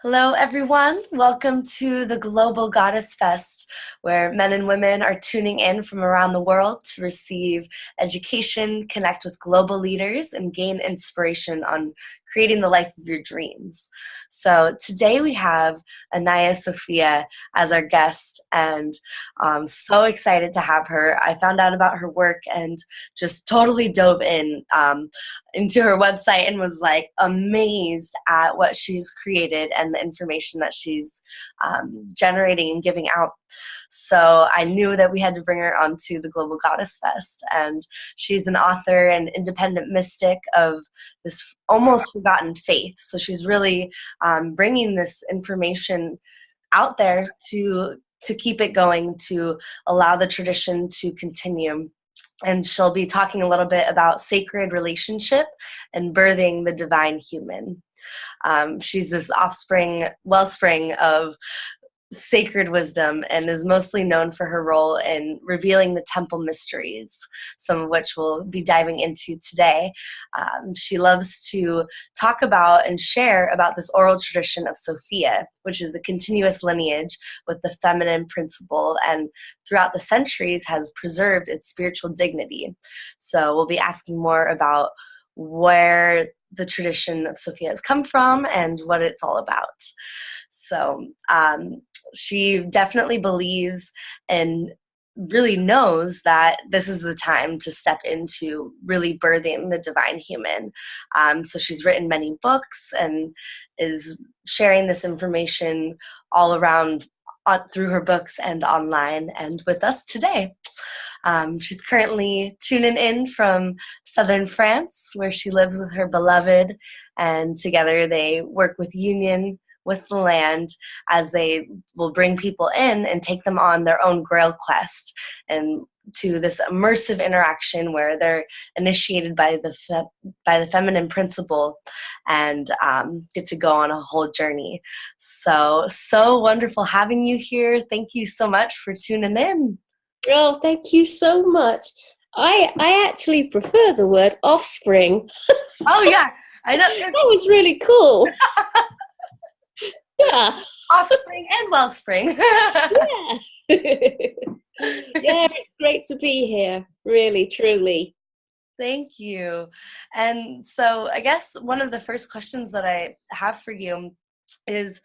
Hello, everyone. Welcome to the Global Goddess Fest, where men and women are tuning in from around the world to receive education, connect with global leaders, and gain inspiration on creating the life of your dreams. So today we have Anaiya Sophia as our guest, and I'm so excited to have her. I found out about her work and just totally dove into her website and was like amazed at what she's created and the information that she's generating and giving out. So I knew that we had to bring her onto the Global Goddess Fest, and she's an author and independent mystic of this almost forgotten faith. So she's really bringing this information out there to keep it going, to allow the tradition to continue. And she'll be talking a little bit about sacred relationship and birthing the divine human. She's this wellspring of sacred wisdom and is mostly known for her role in revealing the temple mysteries, some of which we'll be diving into today. She loves to talk about and share about this oral tradition of Sophia, which is a continuous lineage with the feminine principle and throughout the centuries has preserved its spiritual dignity. So we'll be asking more about where the tradition of Sophia has come from and what it's all about. So she definitely believes and really knows that this is the time to step into really birthing the divine human. So she's written many books and is sharing this information all around through her books and online and with us today. She's currently tuning in from southern France, where she lives with her beloved, and together they work with union with the land as they will bring people in and take them on their own grail quest and to this immersive interaction where they're initiated by the feminine principle and get to go on a whole journey. So wonderful having you here. Thank you so much for tuning in. Oh, thank you so much. I actually prefer the word offspring. Oh yeah, I know. That was really cool. Yeah. Offspring and wellspring. Yeah. Yeah, it's great to be here. Really, truly. Thank you. And so I guess one of the first questions that I have for you is,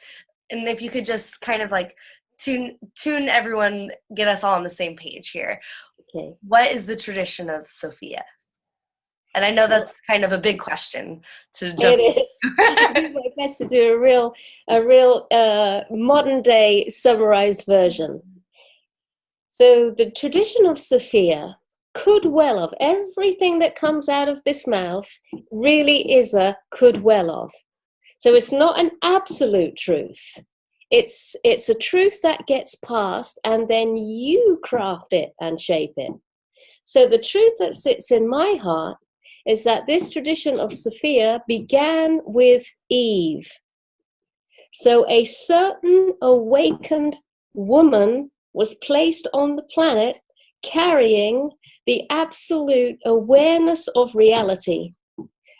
and if you could just kind of like tune everyone, get us all on the same page here. Okay. What is the tradition of Sophia? And I know that's kind of a big question to jump. It is. I'll do my best to do a real modern day summarized version. So the tradition of Sophia could well of everything that comes out of this mouth really is a could well of. So it's not an absolute truth. It's a truth that gets passed and then you craft it and shape it. So the truth that sits in my heart is that this tradition of Sophia began with Eve. So a certain awakened woman was placed on the planet carrying the absolute awareness of reality.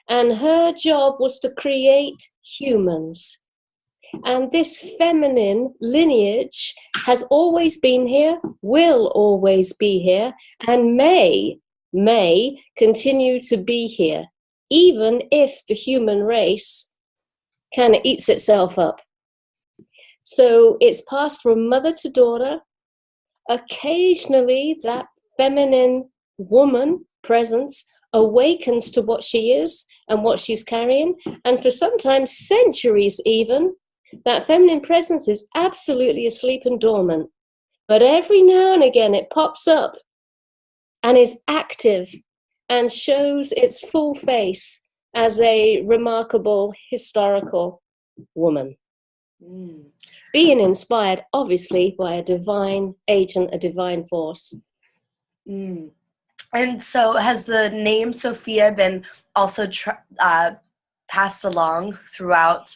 And her job was to create humans. And this feminine lineage has always been here, will always be here, and may continue to be here, even if the human race kind of eats itself up. So it's passed from mother to daughter. Occasionally, that feminine woman presence awakens to what she is and what she's carrying. And for sometimes centuries even, that feminine presence is absolutely asleep and dormant. But every now and again, it pops up and is active and shows its full face as a remarkable historical woman. Being inspired, obviously, by a divine agent, a divine force. And so has the name Sophia been also passed along throughout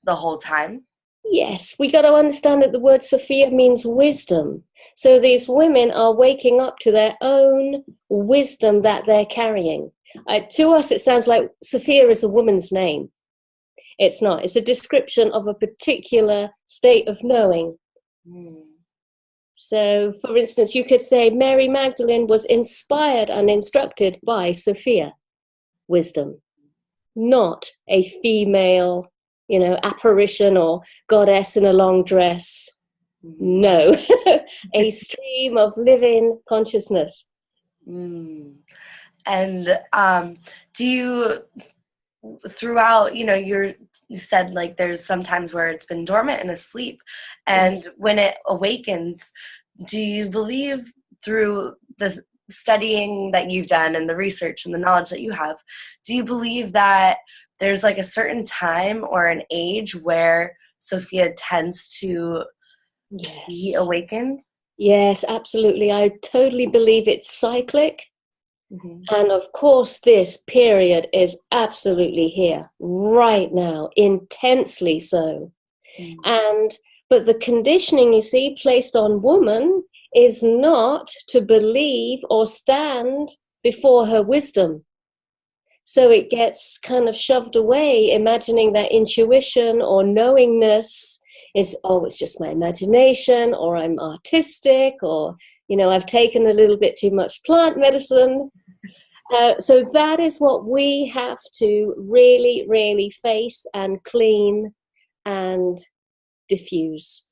the whole time? Yes, we got to understand that the word Sophia means wisdom. So these women are waking up to their own wisdom that they're carrying. To us, it sounds like Sophia is a woman's name. It's not. It's a description of a particular state of knowing. So, for instance, you could say Mary Magdalene was inspired and instructed by Sophia, wisdom, not a female, apparition or goddess in a long dress. No, a stream of living consciousness. And do you, throughout, you said like there's sometimes where it's been dormant and asleep, and Yes. when it awakens, do you believe through the studying that you've done and the research and the knowledge that you have, do you believe that there's like a certain time or an age where Sophia tends to be awakened? Yes, absolutely. I totally believe it's cyclic. And of course, this period is absolutely here right now, intensely so. But the conditioning, you see, placed on woman is not to believe or stand before her wisdom. So it gets kind of shoved away, imagining that intuition or knowingness is, it's just my imagination, or I'm artistic, or, I've taken a little bit too much plant medicine. So that is what we have to really, really face and clean and diffuse.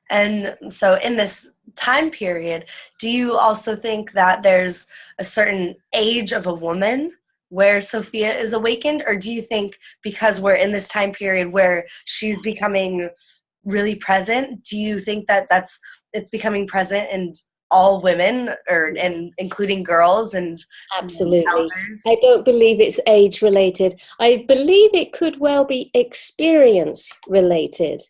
And so in this time period, do you also think that there's a certain age of a woman where Sophia is awakened? Or do you think because we're in this time period where she's becoming really present, do you think that it's becoming present in all women, and including girls and absolutely elders? I don't believe it's age related. I believe it could well be experience related.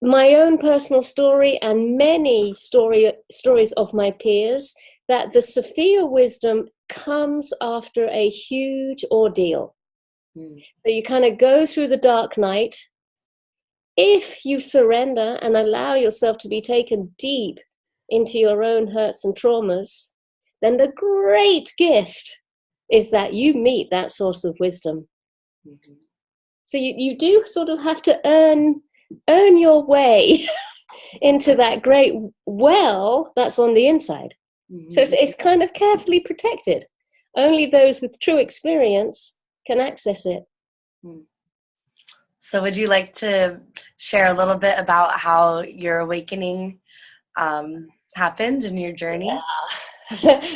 My own personal story and many stories of my peers, that the Sophia wisdom comes after a huge ordeal. So you kind of go through the dark night. If you surrender and allow yourself to be taken deep into your own hurts and traumas, then the great gift is that you meet that source of wisdom. So you do sort of have to earn your way into that great well that's on the inside. So it's kind of carefully protected. Only those with true experience can access it. So would you like to share a little bit about how your awakening happened in your journey?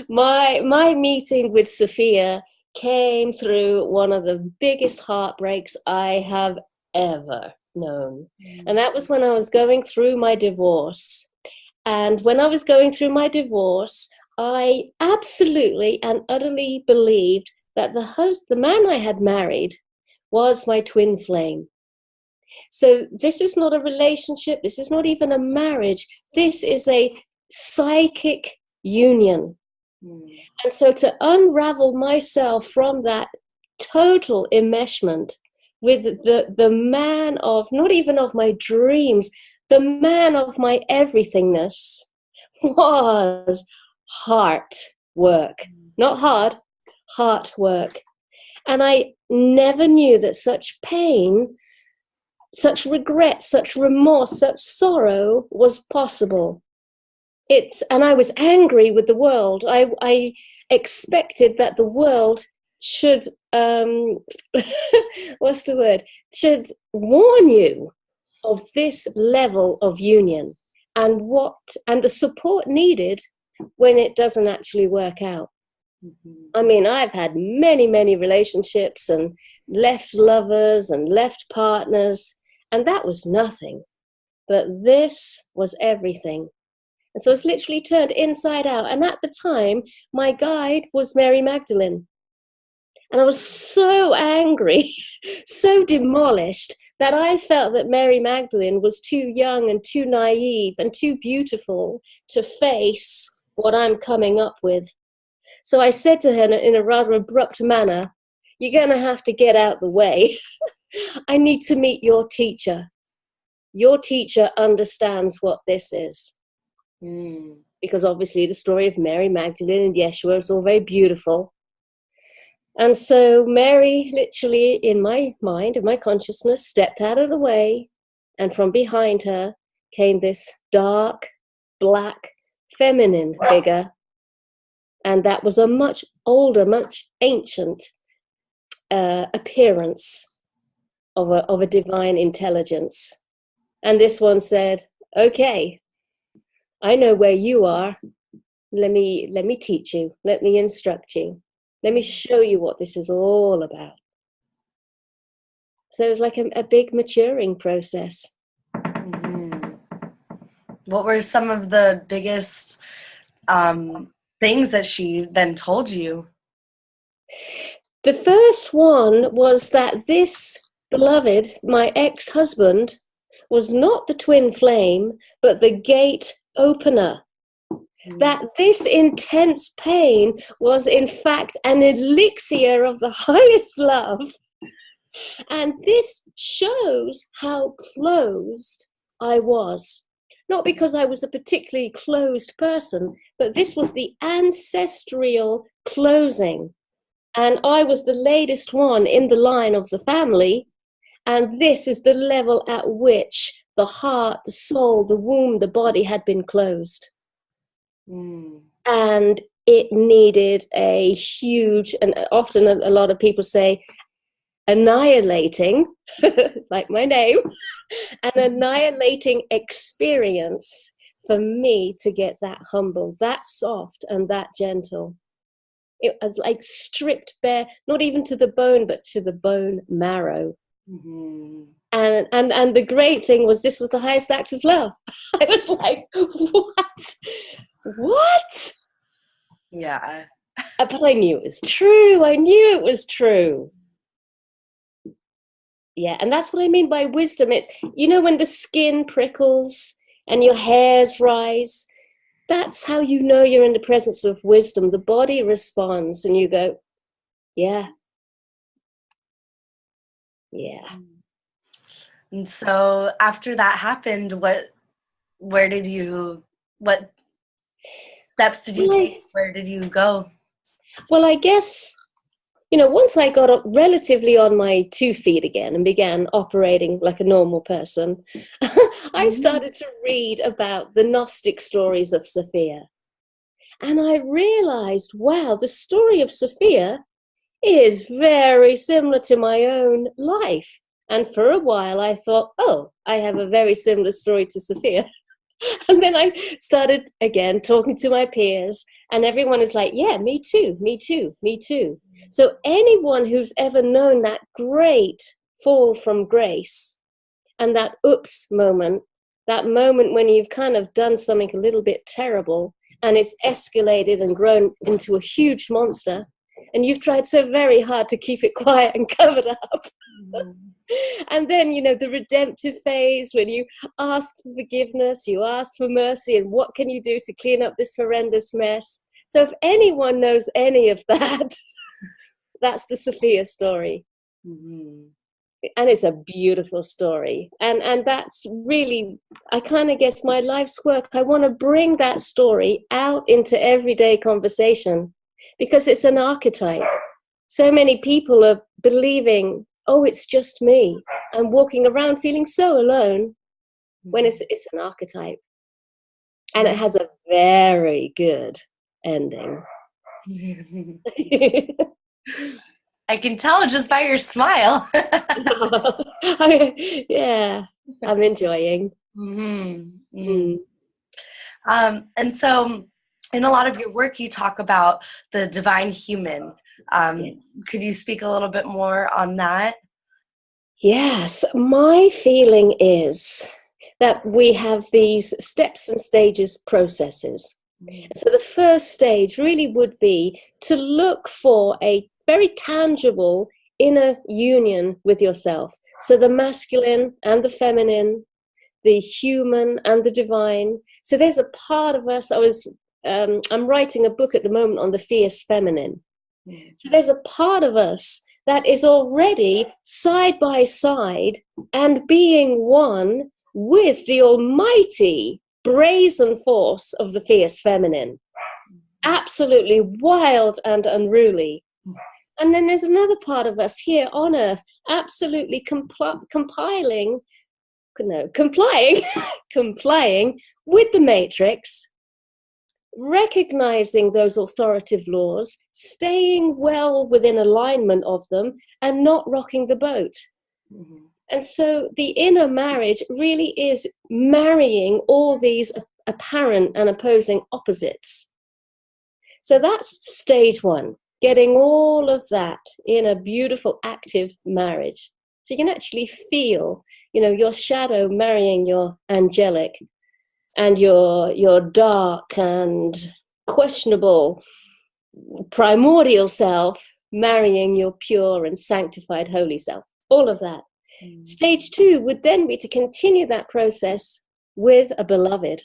My meeting with Sophia came through one of the biggest heartbreaks I have ever known. And that was when I was going through my divorce. And when I was going through my divorce, I absolutely and utterly believed that the man I had married was my twin flame. So this is not a relationship. This is not even a marriage. This is a psychic union. And so to unravel myself from that total enmeshment with the man of, not even of my dreams, the man of my everythingness, was heart work. Not hard, heart work. And I never knew that such pain, such regret, such remorse, such sorrow was possible. And I was angry with the world. I expected that the world should, what's the word? Should warn you of this level of union and the support needed when it doesn't actually work out. I mean, I've had many, many relationships and left lovers and left partners, and that was nothing. But this was everything. And so it's literally turned inside out. And at the time, my guide was Mary Magdalene. And I was so angry, so demolished, that I felt that Mary Magdalene was too young and too naive and too beautiful to face what I'm coming up with. So I said to her in a rather abrupt manner, "You're going to have to get out the way. I need to meet your teacher. Your teacher understands what this is." Because obviously the story of Mary Magdalene and Yeshua is all very beautiful. And so Mary, literally in my mind, in my consciousness, stepped out of the way, and from behind her came this dark, black, feminine figure. And that was a much older, much ancient appearance of a divine intelligence. And this one said, okay, I know where you are. Let me teach you. Let me instruct you. Let me show you what this is all about. So it was like a big maturing process. Mm-hmm. What were some of the biggest things that she then told you? The first one was that this beloved, my ex-husband, was not the twin flame, but the gate opener. That this intense pain was in fact an elixir of the highest love. And this shows how closed I was. Not because I was a particularly closed person, but this was the ancestral closing. And I was the latest one in the line of the family. And this is the level at which the heart, the soul, the womb, the body had been closed. And it needed a huge, and often a lot of people say, annihilating, like my name, an annihilating experience for me to get that humble, that soft, and that gentle. It was like stripped bare, not even to the bone, but to the bone marrow. Mm-hmm. And the great thing was this was the highest act of love. I was like, what? Yeah. But I knew it was true. I knew it was true. Yeah, and that's what I mean by wisdom. It's, when the skin prickles and your hairs rise, that's how you know you're in the presence of wisdom. The body responds and you go, yeah. Yeah. And so after that happened, what steps did you take? Where did you go? Well, I guess, once I got up relatively on my 2 feet again and began operating like a normal person, I started to read about the Gnostic stories of Sophia. And I realized, wow, the story of Sophia is very similar to my own life. And for a while I thought, oh, I have a very similar story to Sophia. And then I started again talking to my peers, and everyone is like, yeah, me too, me too, me too. So anyone who's ever known that great fall from grace and that oops moment, that moment when you've kind of done something a little bit terrible and it's escalated and grown into a huge monster, and you've tried so very hard to keep it quiet and covered up. And then, the redemptive phase, when you ask for forgiveness, you ask for mercy, and what can you do to clean up this horrendous mess? So if anyone knows any of that, that's the Sophia story. Mm-hmm. And it's a beautiful story. And that's really, I kind of guess, my life's work. I want to bring that story out into everyday conversation because it's an archetype. So many people are believing, oh, it's just me, and walking around feeling so alone when it's an archetype. And it has a very good ending. I can tell just by your smile. Yeah, I'm enjoying. Mm-hmm. Mm. And so in a lot of your work, you talk about the divine human. Yes. Could you speak a little bit more on that? Yes, my feeling is that we have these steps and stages, processes. So the first stage really would be to look for a very tangible inner union with yourself. So the masculine and the feminine, the human and the divine. So there's a part of us, I'm writing a book at the moment on the fierce feminine. So there's a part of us that is already side by side and being one with the almighty brazen force of the fierce feminine. Absolutely wild and unruly. And then there's another part of us here on earth, absolutely complying complying with the matrix, recognizing those authoritative laws, staying well within alignment of them, and not rocking the boat. Mm-hmm. And so the inner marriage really is marrying all these apparent and opposing opposites. So that's stage one, getting all of that in a beautiful, active marriage. So you can actually feel, your shadow marrying your angelic, and your dark and questionable primordial self marrying your pure and sanctified holy self. All of that. Mm. Stage two would then be to continue that process with a beloved,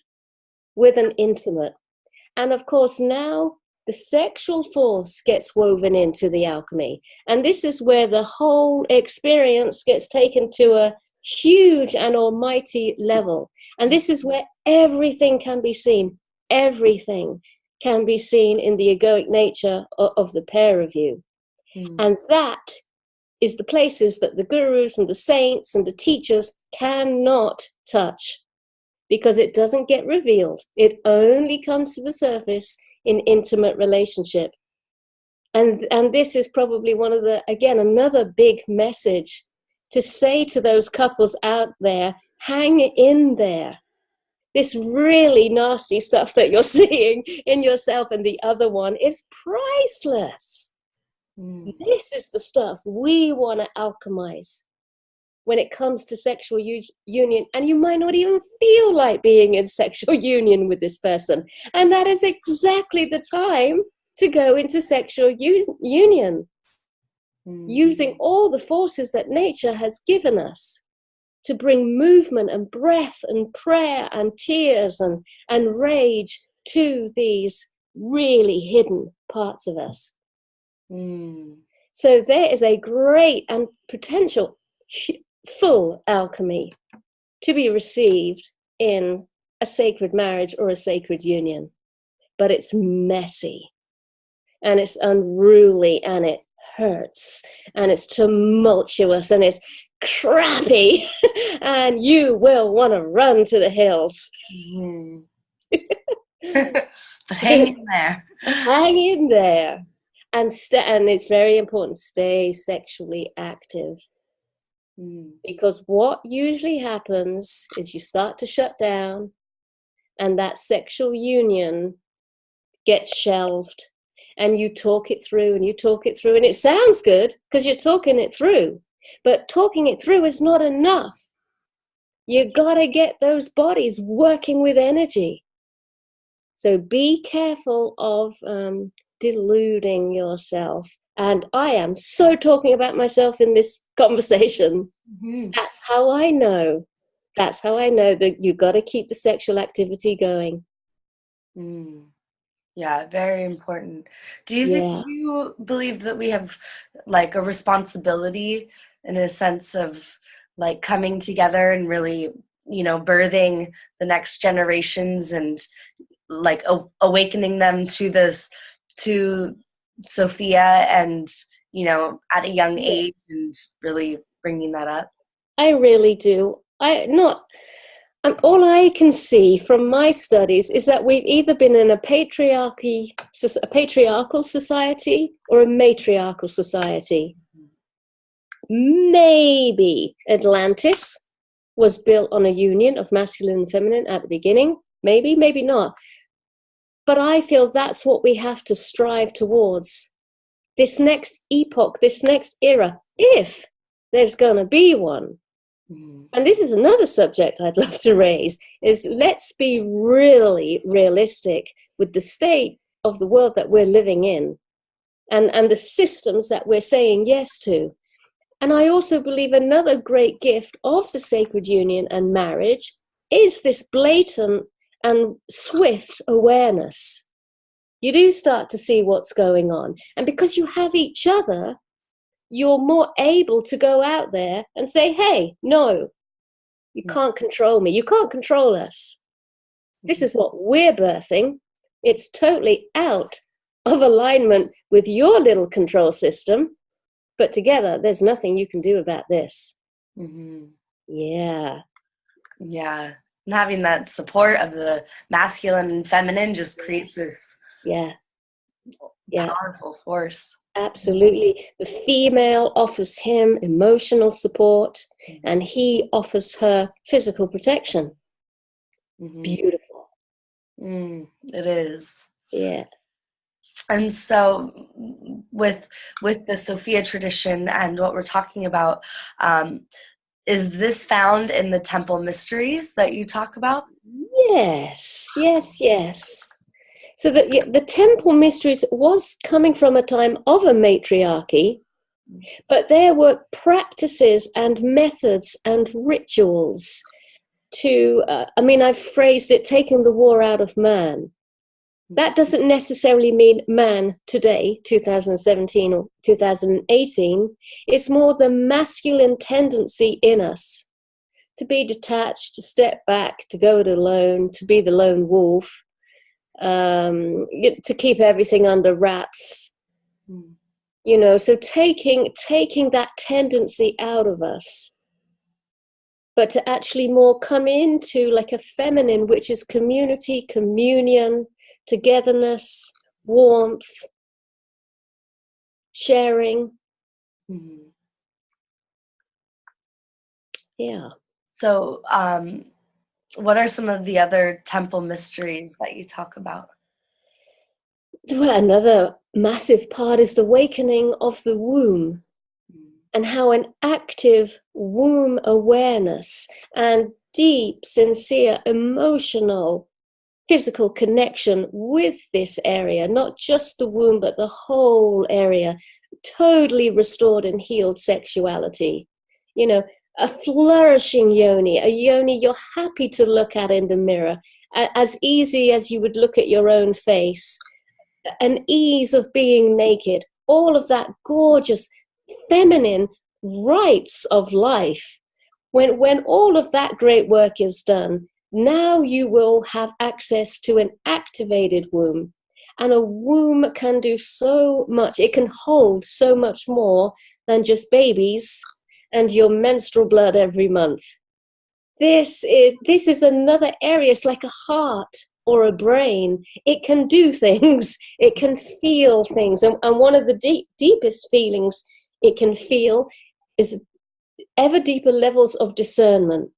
with an intimate. And of course, now the sexual force gets woven into the alchemy. And this is where the whole experience gets taken to a huge and almighty level. And this is where everything can be seen. Everything can be seen in the egoic nature of the pair of you. Mm. And that is the places that the gurus and the saints and the teachers cannot touch, because it doesn't get revealed. It only comes to the surface in intimate relationship. And this is probably one of another big message to say to those couples out there, hang in there. This really nasty stuff that you're seeing in yourself and the other one is priceless. Mm. This is the stuff we want to alchemize when it comes to sexual union. And you might not even feel like being in sexual union with this person. And that is exactly the time to go into sexual union. Mm. Using all the forces that nature has given us to bring movement and breath and prayer and tears and rage to these really hidden parts of us. Mm. So there is a great and potential full alchemy to be received in a sacred marriage or a sacred union. But it's messy, and it's unruly, and it hurts, and it's tumultuous, and it's crappy, and you will want to run to the hills. Mm. But hang in there. Hang in there. And it's very important, stay sexually active. Mm. Because what usually happens is you start to shut down, and that sexual union gets shelved, and you talk it through, and it sounds good because you're talking it through. But talking it through is not enough. You gotta get those bodies working with energy. So be careful of deluding yourself. And I am so talking about myself in this conversation. Mm-hmm. That's how I know that you got to keep the sexual activity going. Mm. Yeah, very important. Do you believe that we have like a responsibility in a sense of like coming together and really, birthing the next generations and like awakening them to Sophia and, at a young age and really bringing that up? I really do. All I can see from my studies is that we've either been in a patriarchal society or a matriarchal society. Maybe Atlantis was built on a union of masculine and feminine at the beginning. Maybe, maybe not. But I feel that's what we have to strive towards. This next epoch, this next era, if there's going to be one. And this is another subject I'd love to raise, is let's be really realistic with the state of the world that we're living in and the systems that we're saying yes to. And I also believe another great gift of the sacred union and marriage is this blatant and swift awareness. You do start to see what's going on. And because you have each other, you're more able to go out there and say, hey, no, you can't control me. You can't control us. This is what we're birthing. It's totally out of alignment with your little control system, but together there's nothing you can do about this. Mm-hmm. Yeah. Yeah. And having that support of the masculine and feminine just creates this Yeah. powerful force. Absolutely. The female offers him emotional support, and he offers her physical protection. Mm-hmm. Beautiful. It is. Yeah. And so with the Sophia tradition and what we're talking about, is this found in the temple mysteries that you talk about? Yes. So the temple mysteries was coming from a time of a matriarchy, but there were practices and methods and rituals to, I've phrased it, taking the war out of man. That doesn't necessarily mean man today, 2017 or 2018. It's more the masculine tendency in us to be detached, to step back, to go it alone, to be the lone wolf, to keep everything under wraps. So taking that tendency out of us, but to actually more come into like a feminine, which is community, communion, togetherness, warmth, sharing. Mm-hmm. Yeah. So, what are some of the other temple mysteries that you talk about? Well, another massive part is the awakening of the womb, and how an active womb awareness and deep, sincere, emotional, physical connection with this area, not just the womb, but the whole area, totally restored and healed sexuality. A flourishing yoni, a yoni you're happy to look at in the mirror, as easy as you would look at your own face, an ease of being naked, all of that gorgeous feminine rights of life. When all of that great work is done, now you will have access to an activated womb. And a womb can do so much. It can hold so much more than just babies and your menstrual blood every month. This is another area. It's like a heart or a brain. It can do things. It can feel things. And one of the deepest feelings it can feel is ever deeper levels of discernment,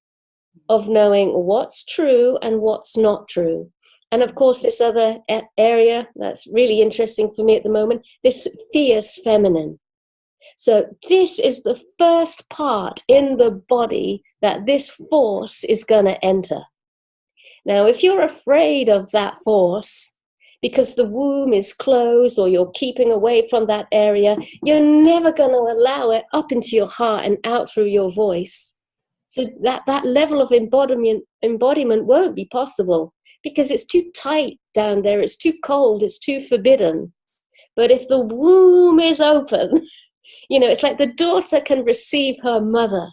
of knowing what's true and what's not true. And of course, this other area that's really interesting for me at the moment, this fierce feminine. So this is the first part in the body that this force is going to enter. Now, if you're afraid of that force because the womb is closed or you're keeping away from that area, you're never going to allow it up into your heart and out through your voice. So that level of embodiment won't be possible because it's too tight down there, it's too cold, it's too forbidden. But if the womb is open, it's like the daughter can receive her mother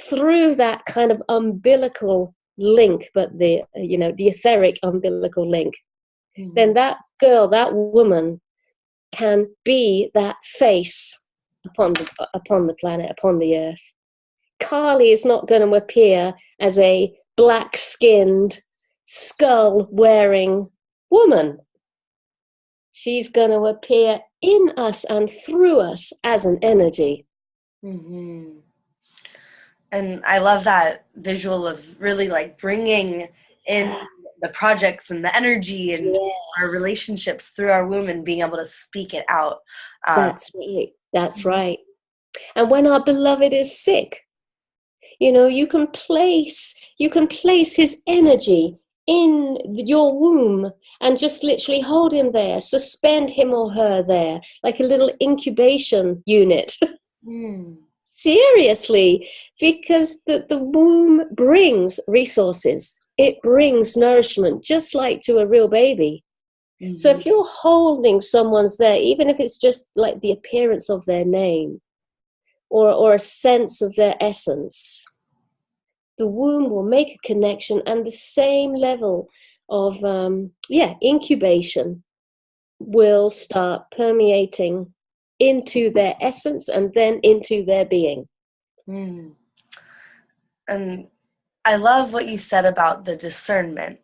through that kind of umbilical link, but the etheric umbilical link. Mm-hmm. Then that girl, that woman, can be that face upon the planet, upon the earth. Kali is not going to appear as a black-skinned, skull-wearing woman. She's going to appear in us and through us as an energy. Mm-hmm. And I love that visual of really like bringing in the projects and the energy and our relationships through our womb and being able to speak it out. That's right. And when our beloved is sick, you can place his energy in your womb and just literally hold him there, suspend him or her there, like a little incubation unit. Seriously, because the womb brings resources. It brings nourishment, just like to a real baby. Mm-hmm. So if you're holding someone's there, even if it's just like the appearance of their name or a sense of their essence, the womb will make a connection and the same level of incubation will start permeating into their essence and then into their being. Mm. And I love what you said about the discernment.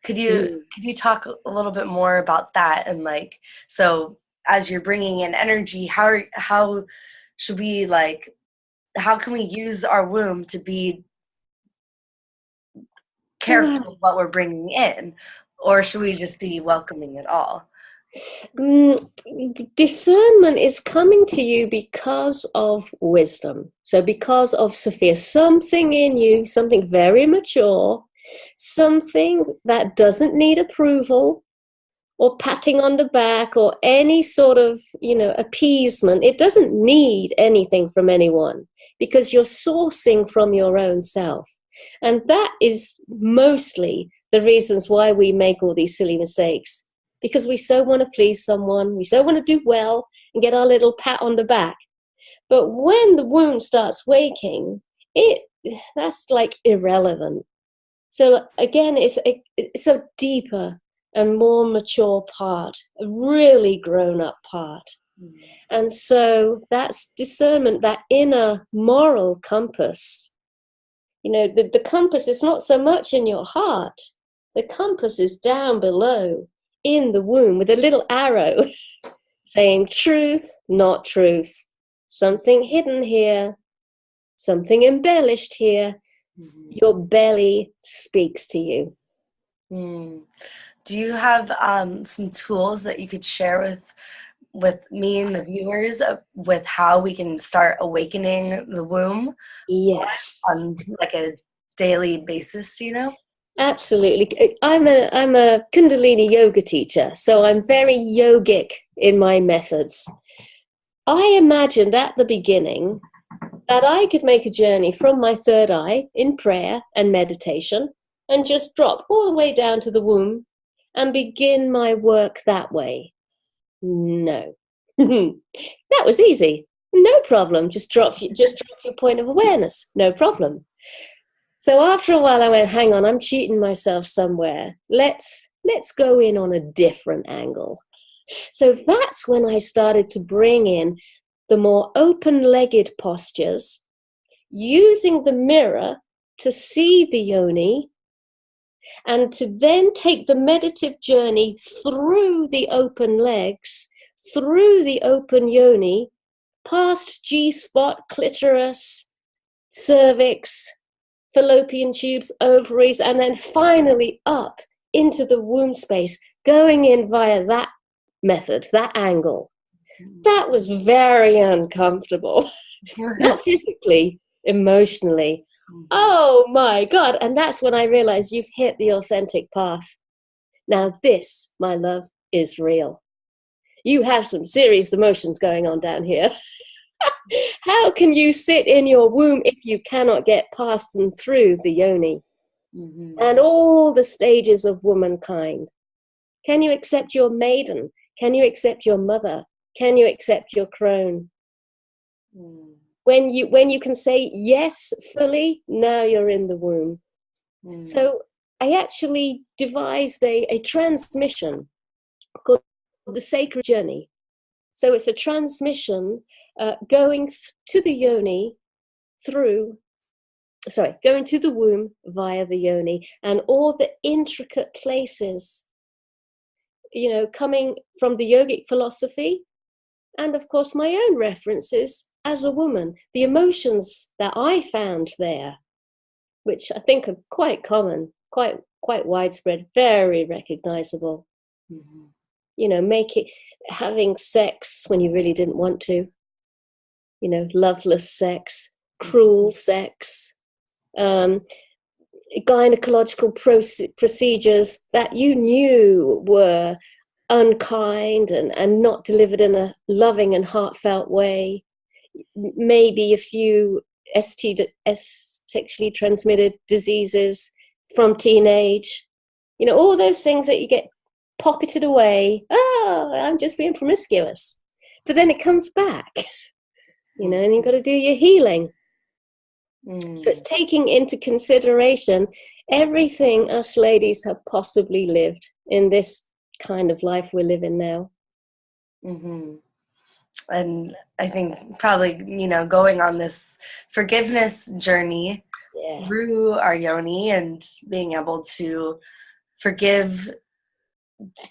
Could you talk a little bit more about that? And like, so as you're bringing in energy, how should we like, how can we use our womb to be careful of what we're bringing in, or should we just be welcoming it all? Discernment is coming to you because of wisdom. So because of Sophia, something in you, something very mature, something that doesn't need approval or patting on the back or any sort of, appeasement. It doesn't need anything from anyone because you're sourcing from your own self. And that is mostly the reasons why we make all these silly mistakes, because we so want to please someone, we so want to do well and get our little pat on the back. But when the womb starts waking, that's like irrelevant. So again, it's a deeper and more mature part, a really grown-up part. And so that's discernment, that inner moral compass. The compass is not so much in your heart. The compass is down below in the womb with a little arrow saying truth, not truth, something hidden here, something embellished here. Your belly speaks to you. Do you have some tools that you could share with me and the viewers with how we can start awakening the womb? Yes. On like a daily basis, Absolutely. I'm a Kundalini yoga teacher, so I'm very yogic in my methods. I imagined at the beginning that I could make a journey from my third eye in prayer and meditation and just drop all the way down to the womb and begin my work that way. No. That was easy. No problem. Just drop your point of awareness. No problem. So after a while I went, hang on, I'm cheating myself somewhere. Let's go in on a different angle. So that's when I started to bring in the more open-legged postures, using the mirror to see the yoni, and to then take the meditative journey through the open legs, through the open yoni, past G-spot, clitoris, cervix, fallopian tubes, ovaries, and then finally up into the womb space, going in via that method, that angle. That was very uncomfortable. Not physically, emotionally. Oh my God. And that's when I realized you've hit the authentic path. Now this, my love, is real. You have some serious emotions going on down here. How can you sit in your womb if you cannot get past and through the yoni and all the stages of womankind? Can you accept your maiden? Can you accept your mother? Can you accept your crone? When you can say yes fully, now you're in the womb. So I actually devised a transmission called the Sacred Journey. So it's a transmission going to the yoni going to the womb via the yoni, and all the intricate places, coming from the yogic philosophy, and of course my own references as a woman, the emotions that I found there, which I think are quite common, quite widespread, very recognizable. Having sex when you really didn't want to, loveless sex, cruel sex, gynecological procedures that you knew were unkind and not delivered in a loving and heartfelt way. Maybe a few sexually transmitted diseases from teenage, all those things that you get pocketed away. Oh, I'm just being promiscuous. But then it comes back, and you've got to do your healing. So it's taking into consideration everything us ladies have possibly lived in this kind of life we're living now. Mm-hmm. And I think probably, going on this forgiveness journey Yeah, through our yoni and being able to forgive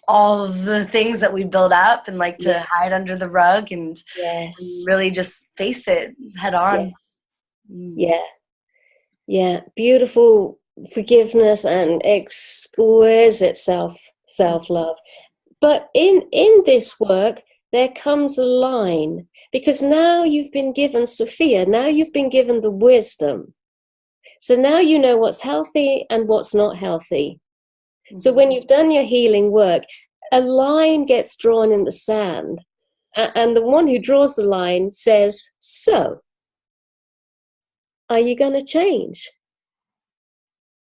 all of the things that we build up and like to yeah, hide under the rug and yes, really just face it head on. yes, Mm. yeah, yeah. Beautiful forgiveness and exquisite self-love. But in this work, there comes a line, because now you've been given Sophia, now you've been given the wisdom. So now you know what's healthy and what's not healthy. So Mm-hmm. when you've done your healing work, a line gets drawn in the sand, and the one who draws the line says, so, are you going to change?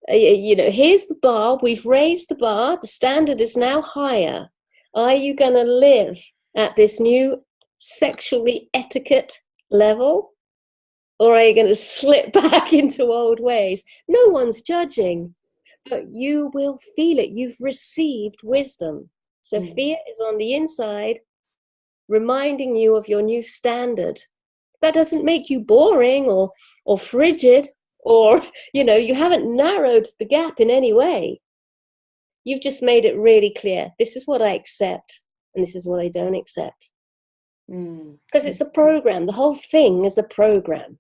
Here's the bar, we've raised the bar, the standard is now higher. Are you going to live at this new sexually etiquette level? Or are you going to slip back into old ways? No one's judging, but you will feel it. You've received wisdom. Sophia is on the inside, reminding you of your new standard. That doesn't make you boring or frigid, or you haven't narrowed the gap in any way. You've just made it really clear. This is what I accept, and this is what I don't accept. Because it's a program. The whole thing is a program.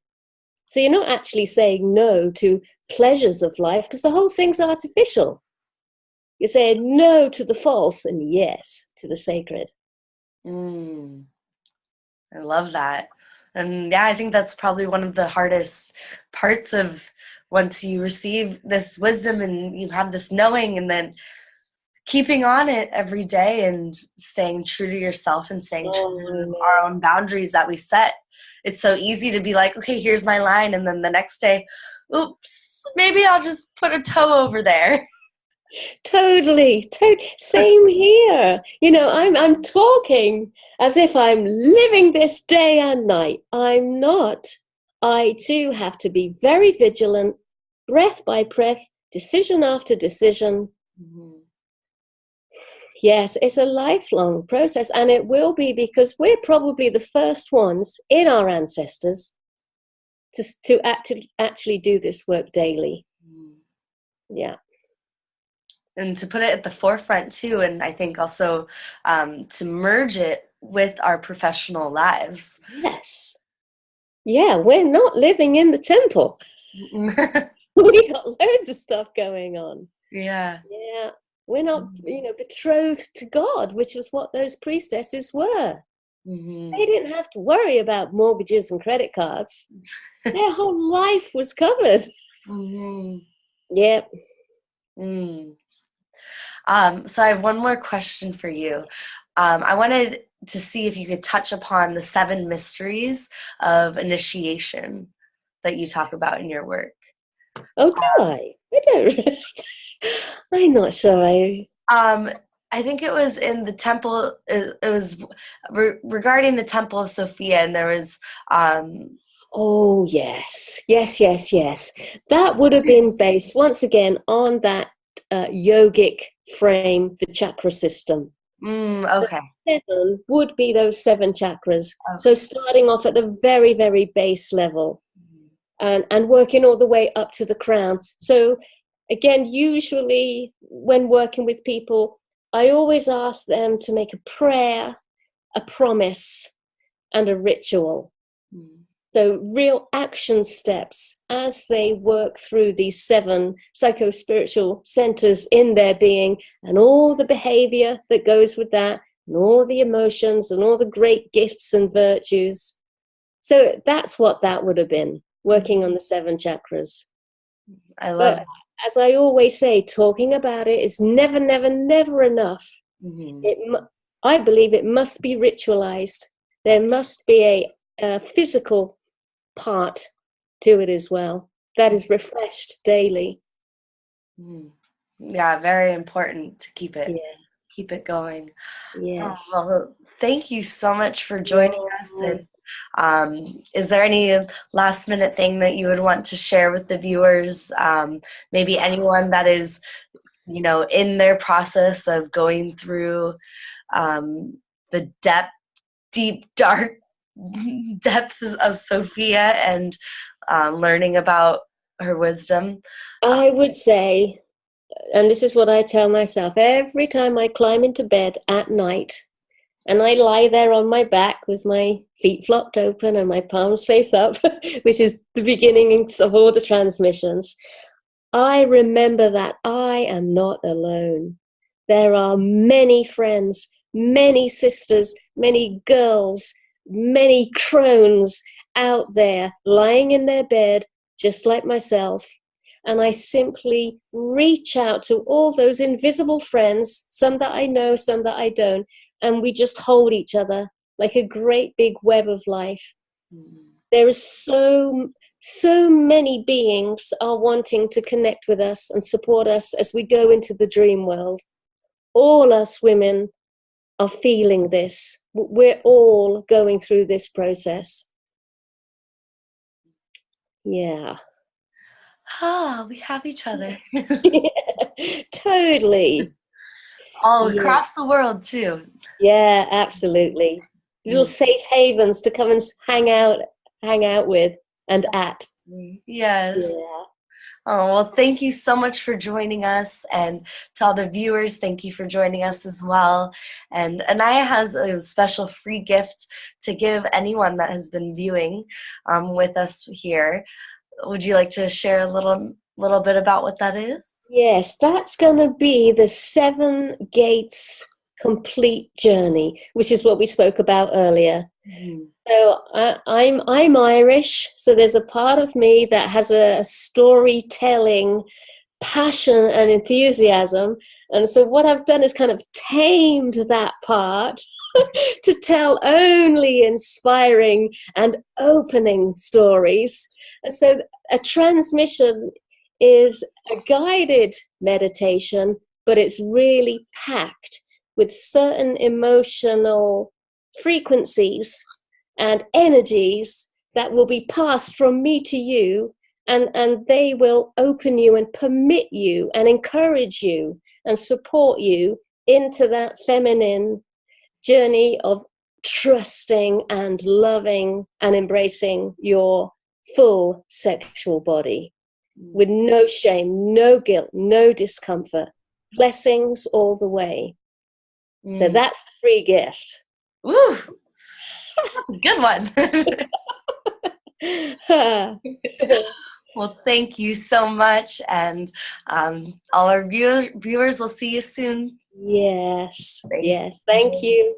So you're not actually saying no to pleasures of life, because the whole thing's artificial. You're saying no to the false and yes to the sacred. I love that. And yeah, I think that's probably one of the hardest parts of once you receive this wisdom and you have this knowing, and then keeping on it every day and staying true to yourself and staying true to our own boundaries that we set. It's so easy to be like, okay, here's my line. And then the next day, oops, maybe I'll just put a toe over there. Totally. Same here. I'm talking as if I'm living this day and night. I'm not. I too have to be very vigilant, breath by breath, decision after decision. Mm-hmm. Yes, it's a lifelong process, and it will be, because we're probably the first ones in our ancestors to actually do this work daily. Yeah. And to put it at the forefront too, and I think also to merge it with our professional lives. Yes. Yeah, we're not living in the temple. We got loads of stuff going on. Yeah. Yeah. We're not, betrothed to God, which was what those priestesses were. Mm-hmm. They didn't have to worry about mortgages and credit cards. Their whole life was covered. Mm-hmm. Yep. So I have one more question for you. I wanted to see if you could touch upon the 7 mysteries of initiation that you talk about in your work. Oh, do I? I don't. I'm not sure. I think it was in the temple. It was regarding the Temple of Sophia, and there was. Oh, yes. That would have been based, once again, on that yogic frame, the chakra system. So Okay. 7 would be those 7 chakras. Okay. So starting off at the very, very base level and working all the way up to the crown. So again, usually when working with people, I always ask them to make a prayer, a promise, and a ritual. So real action steps as they work through these 7 psycho-spiritual centers in their being, and all the behavior that goes with that, and all the emotions and all the great gifts and virtues. So that's what that would have been, working on the 7 chakras. I love But as I always say, talking about it is never, never, never enough. I believe it must be ritualized. There must be a physical part to it as well that is refreshed daily. Yeah, very important to keep it going. Yes. Well, thank you so much for joining us. And is there any last minute thing that you would want to share with the viewers? Maybe anyone that is, in their process of going through the depth deep, dark depths of Sophia and learning about her wisdom. I would say, and this is what I tell myself, every time I climb into bed at night and I lie there on my back with my feet flopped open and my palms face up, which is the beginning of all the transmissions, I remember that I am not alone. There are many friends, many sisters, many girls, many crones out there lying in their bed, just like myself. And I simply reach out to all those invisible friends, some that I know, some that I don't, and we just hold each other like a great big web of life. There is so many beings are wanting to connect with us and support us as we go into the dream world. All us women are feeling this. We're all going through this process. Yeah. We have each other. Yeah, totally. All Yeah. across the world, too. Yeah, absolutely. Little safe havens to come and hang out with and at. Yes. Yeah. Oh, well, thank you so much for joining us. And to all the viewers, thank you for joining us as well. And Anaiya has a special free gift to give anyone that has been viewing with us here. Would you like to share a little bit about what that is? Yes, that's going to be the 7 Gates complete journey, which is what we spoke about earlier. Mm-hmm. So I'm Irish, so there's a part of me that has a storytelling passion and enthusiasm, and so what I've done is kind of tamed that part to tell only inspiring and opening stories. And so a transmission is a guided meditation, but it's really packed with certain emotional frequencies and energies that will be passed from me to you, and they will open you and permit you and encourage you and support you into that feminine journey of trusting and loving and embracing your full sexual body with no shame, no guilt, no discomfort. Blessings all the way. So that's the free gift. Woo! That's a good one. Well, thank you so much. And all our viewers will see you soon. Yes. Thank you.